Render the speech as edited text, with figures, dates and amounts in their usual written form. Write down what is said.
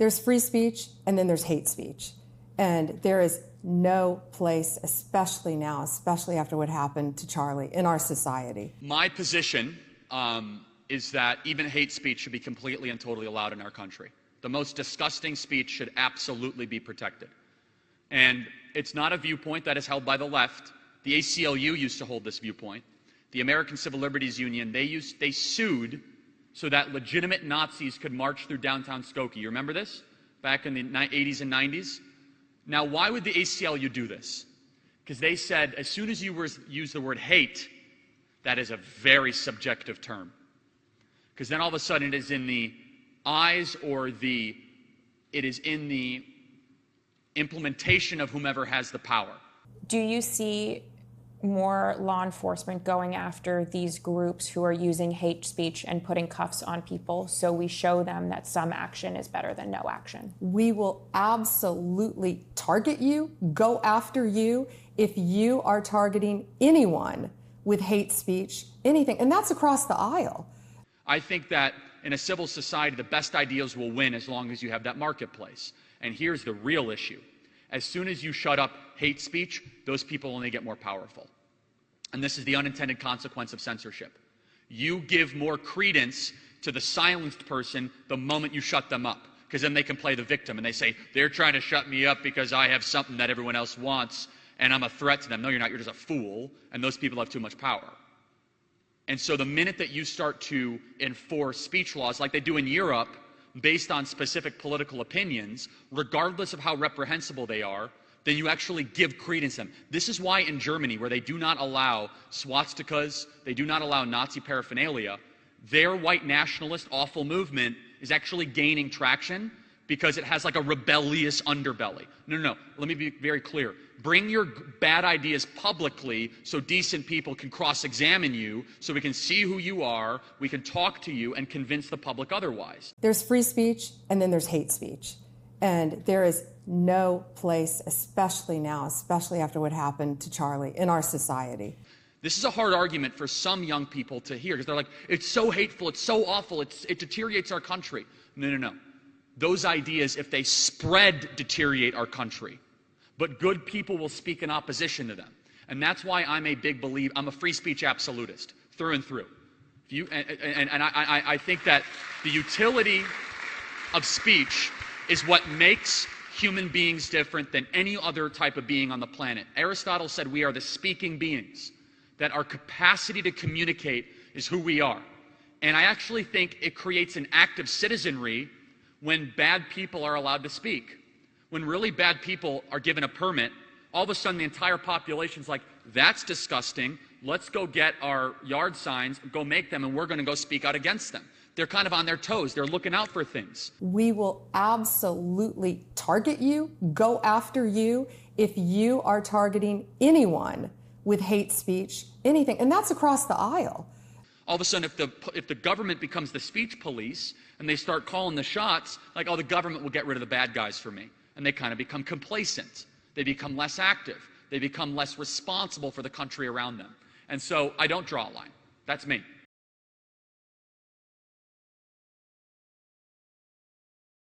There's free speech, and then there's hate speech. And there is no place, especially now, especially after what happened to Charlie, in our society. My position is that even hate speech should be completely and totally allowed in our country. The most disgusting speech should absolutely be protected. And it's not a viewpoint that is held by the left. The ACLU used to hold this viewpoint. The American Civil Liberties Union, they sued so that legitimate Nazis could march through downtown Skokie. You remember this? Back in the 80s and 90s? Now, why would the ACLU do this? Because they said, as soon as you use the word hate, that is a very subjective term. Because then all of a sudden it is in the eyes or it is in the implementation of whomever has the power. Do you see more law enforcement going after these groups who are using hate speech and putting cuffs on people so we show them that some action is better than no action? We will absolutely target you, go after you, if you are targeting anyone with hate speech, anything. And that's across the aisle. I think that in a civil society, the best ideas will win as long as you have that marketplace. And here's the real issue. As soon as you shut up hate speech, those people only get more powerful. And this is the unintended consequence of censorship. You give more credence to the silenced person the moment you shut them up, because then they can play the victim and they say, they're trying to shut me up because I have something that everyone else wants and I'm a threat to them. No, you're not. You're just a fool, and those people have too much power. And so the minute that you start to enforce speech laws like they do in Europe, based on specific political opinions, regardless of how reprehensible they are, then you actually give credence to them. This is why in Germany, where they do not allow swastikas, they do not allow Nazi paraphernalia, their white nationalist awful movement is actually gaining traction because it has like a rebellious underbelly. No. Let me be very clear. Bring your bad ideas publicly so decent people can cross-examine you, so we can see who you are, we can talk to you, and convince the public otherwise. There's free speech, and then there's hate speech. And there is no place, especially now, especially after what happened to Charlie, in our society. This is a hard argument for some young people to hear, because they're like, it's so hateful, it's so awful, it deteriorates our country. No. Those ideas, if they spread, deteriorate our country. But good people will speak in opposition to them. And that's why I'm a big believer, I'm a free speech absolutist, through and through. I think that the utility of speech is what makes human beings different than any other type of being on the planet. Aristotle said we are the speaking beings, that our capacity to communicate is who we are. And I actually think it creates an active citizenry when bad people are allowed to speak. When really bad people are given a permit, all of a sudden the entire population's like, that's disgusting, let's go get our yard signs, go make them, and we're going to go speak out against them. They're kind of on their toes, they're looking out for things. We will absolutely target you, go after you, if you are targeting anyone with hate speech, anything, and that's across the aisle. All of a sudden, if the government becomes the speech police and they start calling the shots, like, oh, the government will get rid of the bad guys for me. And they kind of become complacent. They become less active. They become less responsible for the country around them. And so I don't draw a line. That's me.